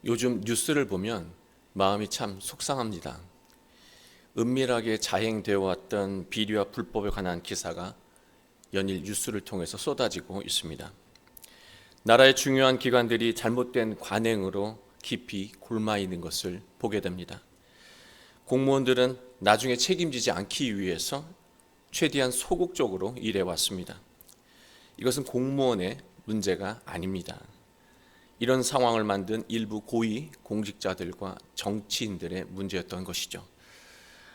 요즘 뉴스를 보면 마음이 참 속상합니다. 은밀하게 자행되어 왔던 비리와 불법에 관한 기사가 연일 뉴스를 통해서 쏟아지고 있습니다. 나라의 중요한 기관들이 잘못된 관행으로 깊이 곪아 있는 것을 보게 됩니다. 공무원들은 나중에 책임지지 않기 위해서 최대한 소극적으로 일해왔습니다. 이것은 공무원의 문제가 아닙니다. 이런 상황을 만든 일부 고위 공직자들과 정치인들의 문제였던 것이죠.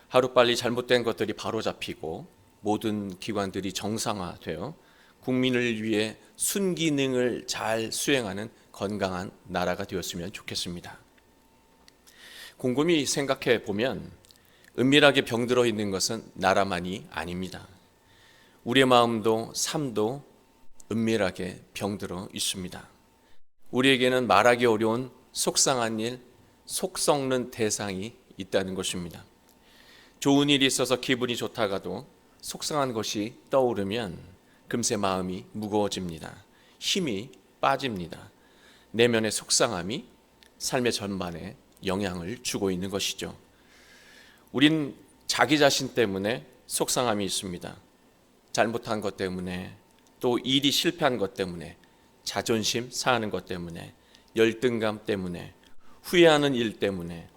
하루빨리 잘못된 것들이 바로잡히고 모든 기관들이 정상화되어 국민을 위해 순기능을 잘 수행하는 건강한 나라가 되었으면 좋겠습니다. 곰곰이 생각해 보면 은밀하게 병들어 있는 것은 나라만이 아닙니다. 우리의 마음도 삶도 은밀하게 병들어 있습니다. 우리에게는 말하기 어려운 속상한 일, 속 썩는 대상이 있다는 것입니다. 좋은 일이 있어서 기분이 좋다가도 속상한 것이 떠오르면 금세 마음이 무거워집니다. 힘이 빠집니다. 내면의 속상함이 삶의 전반에 영향을 주고 있는 것이죠. 우린 자기 자신 때문에 속상함이 있습니다. 잘못한 것 때문에, 또 일이 실패한 것 때문에, 자존심 상하는 것 때문에, 열등감 때문에, 후회하는 일 때문에,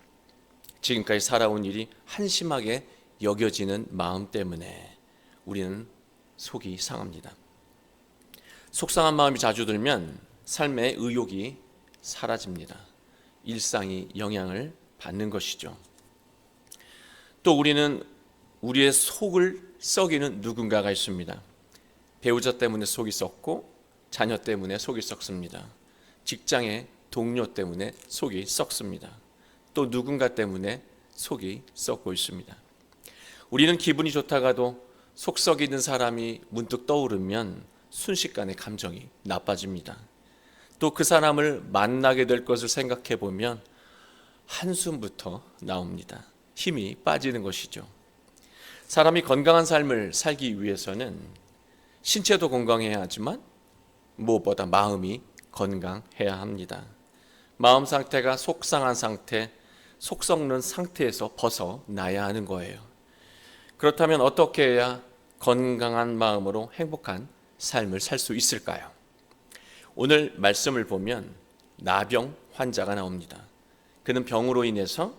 지금까지 살아온 일이 한심하게 여겨지는 마음 때문에 우리는 속이 상합니다. 속상한 마음이 자주 들면 삶의 의욕이 사라집니다. 일상이 영향을 받는 것이죠. 또 우리는 우리의 속을 썩이는 누군가가 있습니다. 배우자 때문에 속이 썩고 자녀 때문에 속이 썩습니다. 직장의 동료 때문에 속이 썩습니다. 또 누군가 때문에 속이 썩고 있습니다. 우리는 기분이 좋다가도 속 썩이는 사람이 문득 떠오르면 순식간에 감정이 나빠집니다. 또 그 사람을 만나게 될 것을 생각해 보면 한숨부터 나옵니다. 힘이 빠지는 것이죠. 사람이 건강한 삶을 살기 위해서는 신체도 건강해야 하지만 무엇보다 마음이 건강해야 합니다. 마음 상태가 속상한 상태, 속 썩는 상태에서 벗어나야 하는 거예요. 그렇다면 어떻게 해야 건강한 마음으로 행복한 삶을 살 수 있을까요? 오늘 말씀을 보면 나병 환자가 나옵니다. 그는 병으로 인해서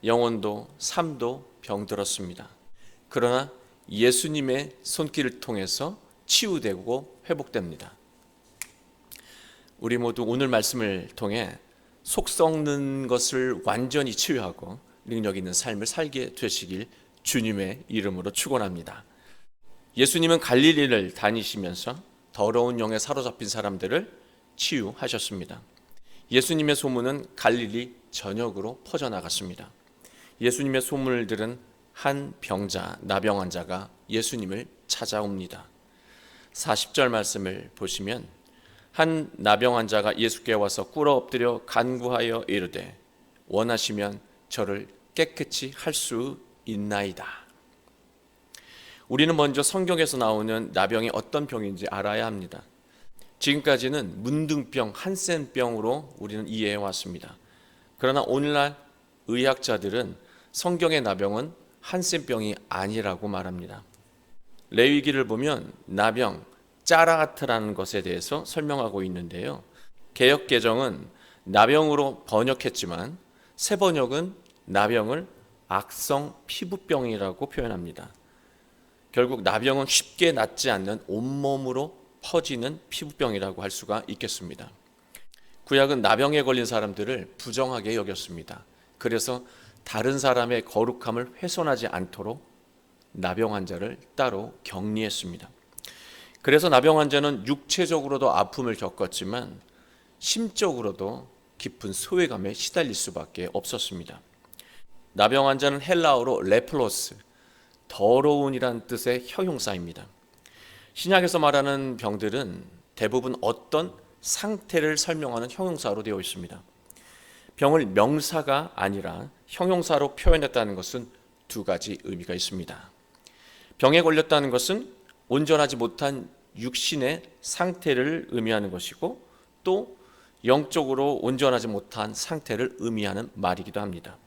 영혼도 삶도 병들었습니다. 그러나 예수님의 손길을 통해서 치유되고 회복됩니다. 우리 모두 오늘 말씀을 통해 속 썩는 것을 완전히 치유하고 능력 있는 삶을 살게 되시길 주님의 이름으로 축원합니다. 예수님은 갈릴리를 다니시면서 더러운 영에 사로잡힌 사람들을 치유하셨습니다. 예수님의 소문은 갈릴리 전역으로 퍼져나갔습니다. 예수님의 소문을 들은 한 병자, 나병 환자가 예수님을 찾아옵니다. 40절 말씀을 보시면 한 나병 환자가 예수께 와서 꿇어 엎드려 간구하여 이르되 원하시면 저를 깨끗이 할 수 있나이다. 우리는 먼저 성경에서 나오는 나병이 어떤 병인지 알아야 합니다. 지금까지는 문둥병, 한센병으로 우리는 이해해 왔습니다. 그러나 오늘날 의학자들은 성경의 나병은 한센병이 아니라고 말합니다. 레위기를 보면 나병, 짜라하트라는 것에 대해서 설명하고 있는데요. 개역개정은 나병으로 번역했지만 새 번역은 나병을 악성 피부병이라고 표현합니다. 결국 나병은 쉽게 낫지 않는 온몸으로 퍼지는 피부병이라고 할 수가 있겠습니다. 구약은 나병에 걸린 사람들을 부정하게 여겼습니다. 그래서 다른 사람의 거룩함을 훼손하지 않도록 나병 환자를 따로 격리했습니다. 그래서 나병 환자는 육체적으로도 아픔을 겪었지만 심적으로도 깊은 소외감에 시달릴 수밖에 없었습니다. 나병 환자는 헬라어로 레플로스, 더러운이란 뜻의 형용사입니다. 신약에서 말하는 병들은 대부분 어떤 상태를 설명하는 형용사로 되어 있습니다. 병을 명사가 아니라 형용사로 표현했다는 것은 두 가지 의미가 있습니다. 병에 걸렸다는 것은 온전하지 못한 육신의 상태를 의미하는 것이고 또 영적으로 온전하지 못한 상태를 의미하는 말이기도 합니다.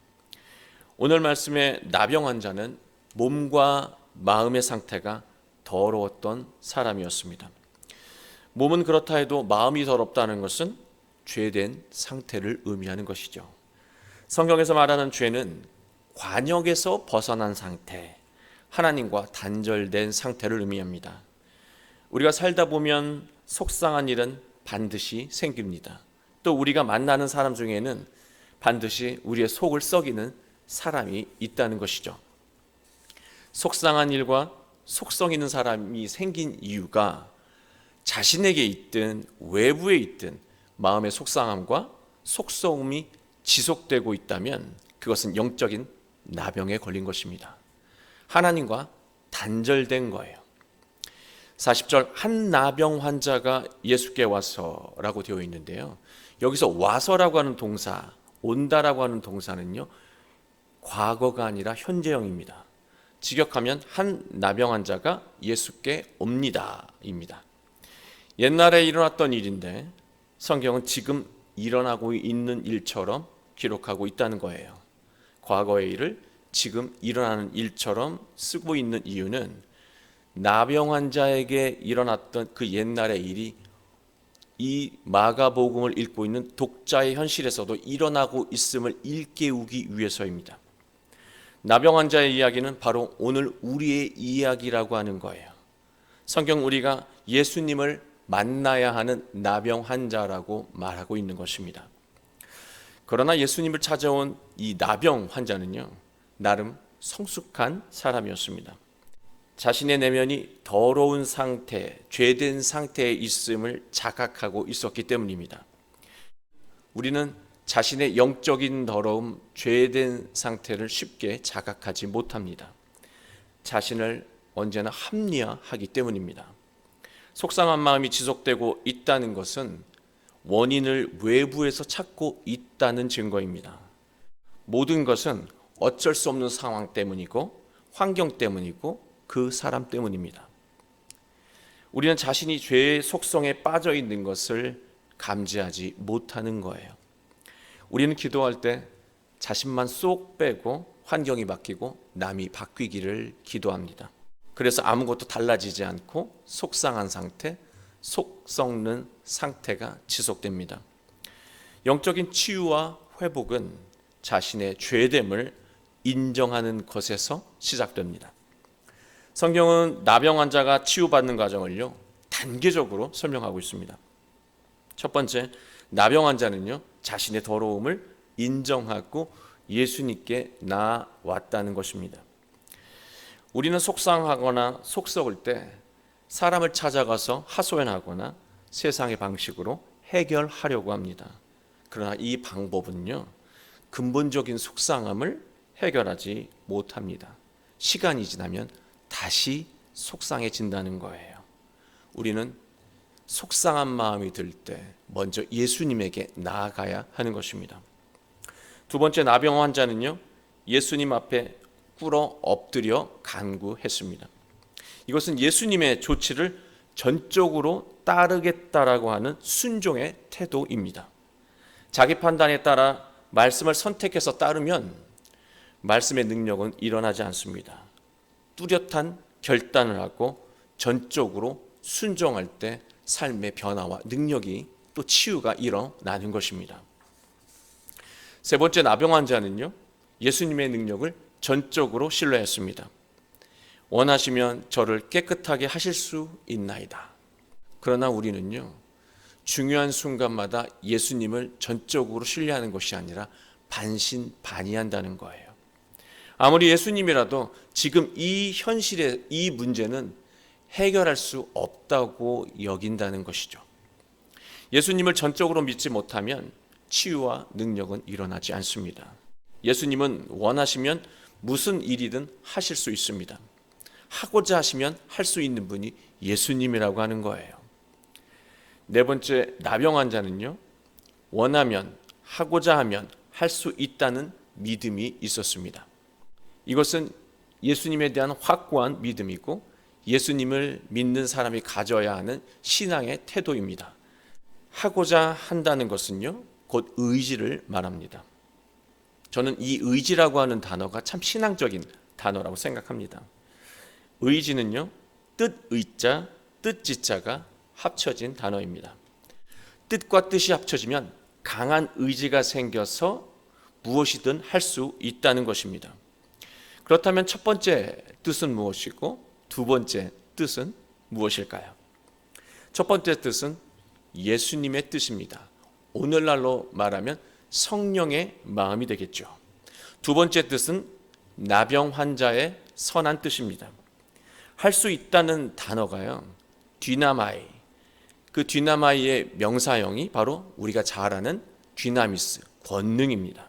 오늘 말씀의 나병 환자는 몸과 마음의 상태가 더러웠던 사람이었습니다. 몸은 그렇다 해도 마음이 더럽다는 것은 죄된 상태를 의미하는 것이죠. 성경에서 말하는 죄는 관역에서 벗어난 상태, 하나님과 단절된 상태를 의미합니다. 우리가 살다 보면 속상한 일은 반드시 생깁니다. 또 우리가 만나는 사람 중에는 반드시 우리의 속을 썩이는 사람이 있다는 것이죠. 속상한 일과 속성 있는 사람이 생긴 이유가 자신에게 있든 외부에 있든 마음의 속상함과 속성음이 지속되고 있다면 그것은 영적인 나병에 걸린 것입니다. 하나님과 단절된 거예요. 40절 한 나병 환자가 예수께 와서라고 되어 있는데요. 여기서 와서라고 하는 동사, 온다라고 하는 동사는요, 과거가 아니라 현재형입니다. 직역하면 한 나병 환자가 예수께 옵니다 입니다. 옛날에 일어났던 일인데 성경은 지금 일어나고 있는 일처럼 기록하고 있다는 거예요. 과거의 일을 지금 일어나는 일처럼 쓰고 있는 이유는 나병 환자에게 일어났던 그 옛날의 일이 이 마가복음을 읽고 있는 독자의 현실에서도 일어나고 있음을 일깨우기 위해서입니다. 나병 환자의 이야기는 바로 오늘 우리의 이야기라고 하는 거예요. 성경 우리가 예수님을 만나야 하는 나병 환자라고 말하고 있는 것입니다. 그러나 예수님을 찾아온 이 나병 환자는요, 나름 성숙한 사람이었습니다. 자신의 내면이 더러운 상태, 죄된 상태에 있음을 자각하고 있었기 때문입니다. 우리는 자신의 영적인 더러움, 죄된 상태를 쉽게 자각하지 못합니다. 자신을 언제나 합리화하기 때문입니다. 속상한 마음이 지속되고 있다는 것은 원인을 외부에서 찾고 있다는 증거입니다. 모든 것은 어쩔 수 없는 상황 때문이고 환경 때문이고 그 사람 때문입니다. 우리는 자신이 죄의 속성에 빠져 있는 것을 감지하지 못하는 거예요. 우리는 기도할 때 자신만 쏙 빼고 환경이 바뀌고 남이 바뀌기를 기도합니다. 그래서 아무것도 달라지지 않고 속상한 상태, 속 썩는 상태가 지속됩니다. 영적인 치유와 회복은 자신의 죄됨을 인정하는 것에서 시작됩니다. 성경은 나병 환자가 치유받는 과정을요, 단계적으로 설명하고 있습니다. 첫 번째, 나병 환자는요, 자신의 더러움을 인정하고 예수님께 나아왔다는 것입니다. 우리는 속상하거나 속 썩을 때 사람을 찾아가서 하소연하거나 세상의 방식으로 해결하려고 합니다. 그러나 이 방법은요, 근본적인 속상함을 해결하지 못합니다. 시간이 지나면 다시 속상해진다는 거예요. 우리는 속상한 마음이 들 때 먼저 예수님에게 나아가야 하는 것입니다. 두 번째, 나병 환자는요, 예수님 앞에 꿇어 엎드려 간구했습니다. 이것은 예수님의 조치를 전적으로 따르겠다라고 하는 순종의 태도입니다. 자기 판단에 따라 말씀을 선택해서 따르면 말씀의 능력은 일어나지 않습니다. 뚜렷한 결단을 하고 전적으로 순종할 때 삶의 변화와 능력이 또 치유가 일어나는 것입니다. 세 번째, 나병 환자는요, 예수님의 능력을 전적으로 신뢰했습니다. 원하시면 저를 깨끗하게 하실 수 있나이다. 그러나 우리는요, 중요한 순간마다 예수님을 전적으로 신뢰하는 것이 아니라 반신반의한다는 거예요. 아무리 예수님이라도 지금 이 현실의 이 문제는 해결할 수 없다고 여긴다는 것이죠. 예수님을 전적으로 믿지 못하면 치유와 능력은 일어나지 않습니다. 예수님은 원하시면 무슨 일이든 하실 수 있습니다. 하고자 하시면 할 수 있는 분이 예수님이라고 하는 거예요. 네 번째, 나병 환자는요, 원하면, 하고자 하면 할 수 있다는 믿음이 있었습니다. 이것은 예수님에 대한 확고한 믿음이고 예수님을 믿는 사람이 가져야 하는 신앙의 태도입니다. 하고자 한다는 것은요, 곧 의지를 말합니다. 저는 이 의지라고 하는 단어가 참 신앙적인 단어라고 생각합니다. 의지는요, 뜻의자, 뜻지자가 합쳐진 단어입니다. 뜻과 뜻이 합쳐지면 강한 의지가 생겨서 무엇이든 할 수 있다는 것입니다. 그렇다면 첫 번째 뜻은 무엇이고 두 번째 뜻은 무엇일까요? 첫 번째 뜻은 예수님의 뜻입니다. 오늘날로 말하면 성령의 마음이 되겠죠. 두 번째 뜻은 나병 환자의 선한 뜻입니다. 할 수 있다는 단어가요, 뒤나마이, 그 뒤나마이의 명사형이 바로 우리가 잘 아는 뒤나미스, 권능입니다.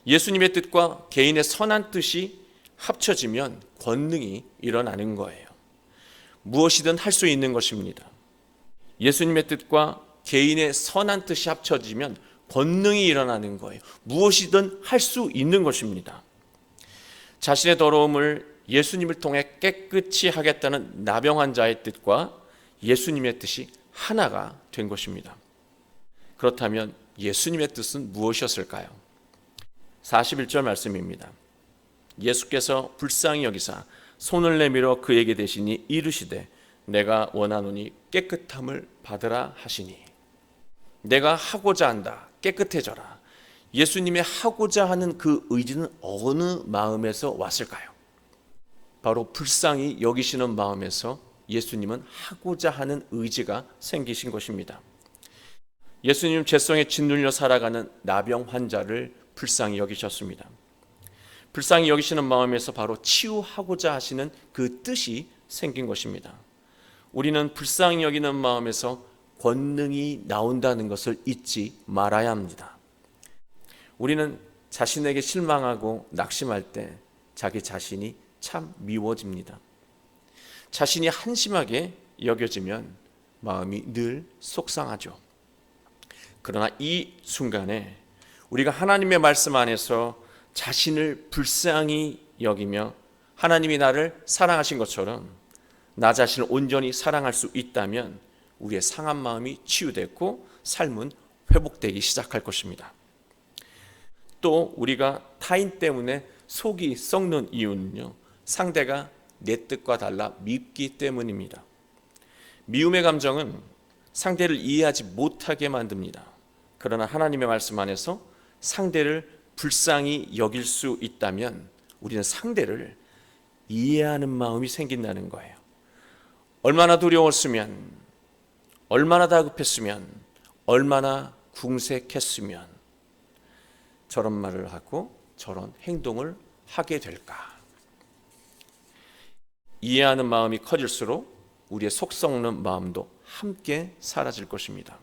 예수님의 뜻과 개인의 선한 뜻이 합쳐지면 권능이 일어나는 거예요. 무엇이든 할 수 있는 것입니다. 예수님의 뜻과 개인의 선한 뜻이 합쳐지면 권능이 일어나는 거예요. 무엇이든 할 수 있는 것입니다. 자신의 더러움을 예수님을 통해 깨끗이 하겠다는 나병 환자의 뜻과 예수님의 뜻이 하나가 된 것입니다. 그렇다면 예수님의 뜻은 무엇이었을까요? 41절 말씀입니다. 예수께서 불쌍히 여기사 손을 내밀어 그에게 대시니 이르시되 내가 원하노니 깨끗함을 받으라 하시니, 내가 하고자 한다, 깨끗해져라. 예수님의 하고자 하는 그 의지는 어느 마음에서 왔을까요? 바로 불쌍히 여기시는 마음에서 예수님은 하고자 하는 의지가 생기신 것입니다. 예수님 죄성에 짓눌려 살아가는 나병 환자를 불쌍히 여기셨습니다. 불쌍히 여기시는 마음에서 바로 치유하고자 하시는 그 뜻이 생긴 것입니다. 우리는 불쌍히 여기는 마음에서 권능이 나온다는 것을 잊지 말아야 합니다. 우리는 자신에게 실망하고 낙심할 때 자기 자신이 참 미워집니다. 자신이 한심하게 여겨지면 마음이 늘 속상하죠. 그러나 이 순간에 우리가 하나님의 말씀 안에서 자신을 불쌍히 여기며 하나님이 나를 사랑하신 것처럼 나 자신을 온전히 사랑할 수 있다면 우리의 상한 마음이 치유되고 삶은 회복되기 시작할 것입니다. 또 우리가 타인 때문에 속이 썩는 이유는요, 상대가 내 뜻과 달라 밉기 때문입니다. 미움의 감정은 상대를 이해하지 못하게 만듭니다. 그러나 하나님의 말씀 안에서 상대를 불쌍히 여길 수 있다면 우리는 상대를 이해하는 마음이 생긴다는 거예요. 얼마나 두려웠으면, 얼마나 다급했으면, 얼마나 궁색했으면 저런 말을 하고 저런 행동을 하게 될까? 이해하는 마음이 커질수록 우리의 속 썩는 마음도 함께 사라질 것입니다.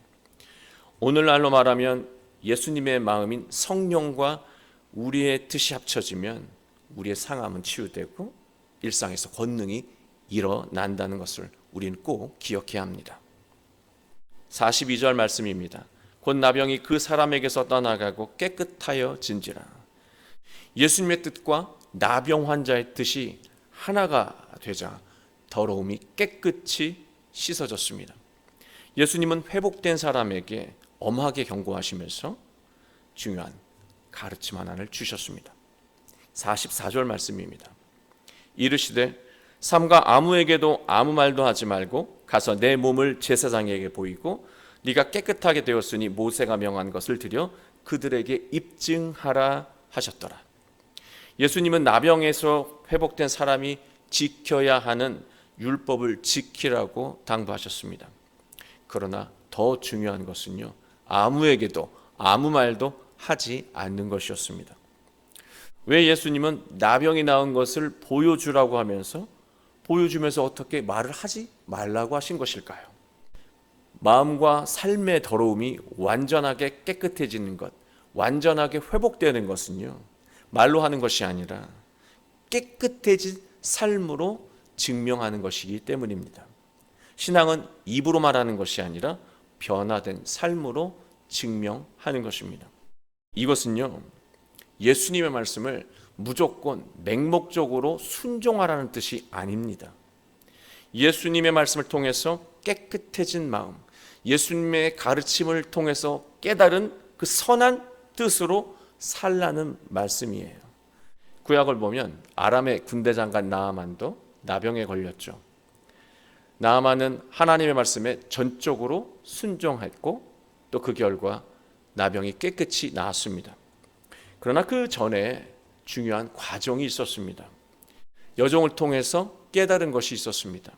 오늘날로 말하면 예수님의 마음인 성령과 우리의 뜻이 합쳐지면 우리의 상함은 치유되고 일상에서 권능이 일어난다는 것을 우리는 꼭 기억해야 합니다. 42절 말씀입니다. 곧 나병이 그 사람에게서 떠나가고 깨끗하여 진지라. 예수님의 뜻과 나병 환자의 뜻이 하나가 되자 더러움이 깨끗이 씻어졌습니다. 예수님은 회복된 사람에게 엄하게 경고하시면서 중요한 가르침 하나를 주셨습니다. 44절 말씀입니다. 이르시되 삼가 아무에게도 아무 말도 하지 말고 가서 내 몸을 제사장에게 보이고 네가 깨끗하게 되었으니 모세가 명한 것을 드려 그들에게 입증하라 하셨더라. 예수님은 나병에서 회복된 사람이 지켜야 하는 율법을 지키라고 당부하셨습니다. 그러나 더 중요한 것은요, 아무에게도 아무 말도 하지 않는 것이었습니다. 왜 예수님은 나병이 나은 것을 보여주라고 하면서 보여주면서 어떻게 말을 하지 말라고 하신 것일까요? 마음과 삶의 더러움이 완전하게 깨끗해지는 것, 완전하게 회복되는 것은요, 말로 하는 것이 아니라 깨끗해진 삶으로 증명하는 것이기 때문입니다. 신앙은 입으로 말하는 것이 아니라 변화된 삶으로 증명하는 것입니다. 이것은요, 예수님의 말씀을 무조건 맹목적으로 순종하라는 뜻이 아닙니다. 예수님의 말씀을 통해서 깨끗해진 마음, 예수님의 가르침을 통해서 깨달은 그 선한 뜻으로 살라는 말씀이에요. 구약을 보면 아람의 군대 장관 나아만도 나병에 걸렸죠. 나아만은 하나님의 말씀에 전적으로 순종했고 또 그 결과 나병이 깨끗이 나았습니다. 그러나 그 전에 중요한 과정이 있었습니다. 여종을 통해서 깨달은 것이 있었습니다.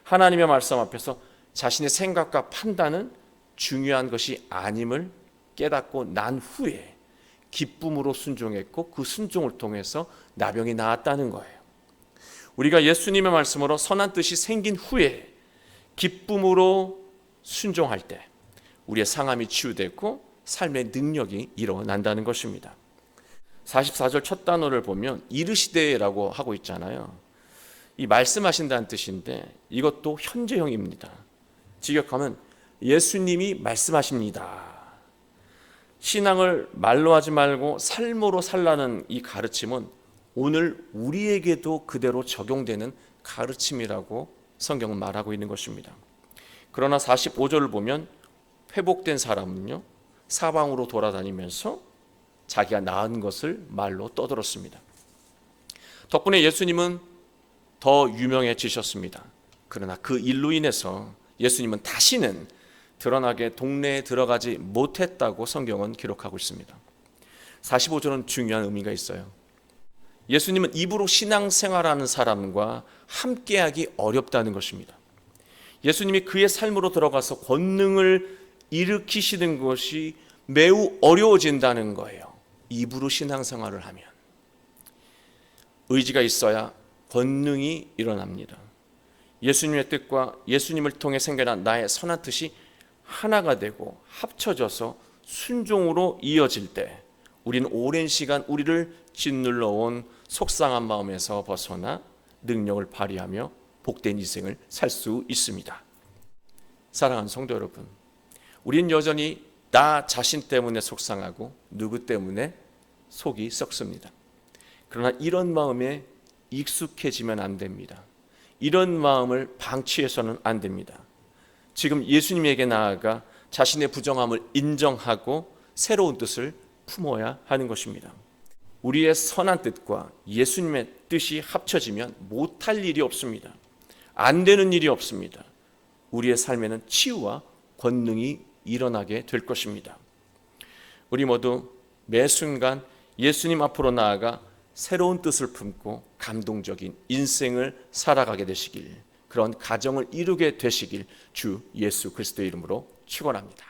하나님의 말씀 앞에서 자신의 생각과 판단은 중요한 것이 아님을 깨닫고 난 후에 기쁨으로 순종했고 그 순종을 통해서 나병이 나았다는 거예요. 우리가 예수님의 말씀으로 선한 뜻이 생긴 후에 기쁨으로 순종할 때 우리의 상함이 치유되고 삶의 능력이 일어난다는 것입니다. 44절 첫 단어를 보면 이르시되라고 하고 있잖아요. 이 말씀하신다는 뜻인데 이것도 현재형입니다. 직역하면 예수님이 말씀하십니다. 신앙을 말로 하지 말고 삶으로 살라는 이 가르침은 오늘 우리에게도 그대로 적용되는 가르침이라고 성경은 말하고 있는 것입니다. 그러나 45절을 보면 회복된 사람은요, 사방으로 돌아다니면서 자기가 나은 것을 말로 떠들었습니다. 덕분에 예수님은 더 유명해지셨습니다. 그러나 그 일로 인해서 예수님은 다시는 드러나게 동네에 들어가지 못했다고 성경은 기록하고 있습니다. 45절은 중요한 의미가 있어요. 예수님은 입으로 신앙생활하는 사람과 함께하기 어렵다는 것입니다. 예수님이 그의 삶으로 들어가서 권능을 일으키시는 것이 매우 어려워진다는 거예요. 입으로 신앙생활을 하면 의지가 있어야 권능이 일어납니다. 예수님의 뜻과 예수님을 통해 생겨난 나의 선한 뜻이 하나가 되고 합쳐져서 순종으로 이어질 때 우리는 오랜 시간 우리를 짓눌러온 속상한 마음에서 벗어나 능력을 발휘하며 복된 인생을 살 수 있습니다. 사랑하는 성도 여러분, 우린 여전히 나 자신 때문에 속상하고 누구 때문에 속이 썩습니다. 그러나 이런 마음에 익숙해지면 안 됩니다. 이런 마음을 방치해서는 안 됩니다. 지금 예수님에게 나아가 자신의 부정함을 인정하고 새로운 뜻을 품어야 하는 것입니다. 우리의 선한 뜻과 예수님의 뜻이 합쳐지면 못할 일이 없습니다. 안 되는 일이 없습니다. 우리의 삶에는 치유와 권능이 일어나게 될 것입니다. 우리 모두 매 순간 예수님 앞으로 나아가 새로운 뜻을 품고 감동적인 인생을 살아가게 되시길, 그런 가정을 이루게 되시길 주 예수 그리스도의 이름으로 축원합니다.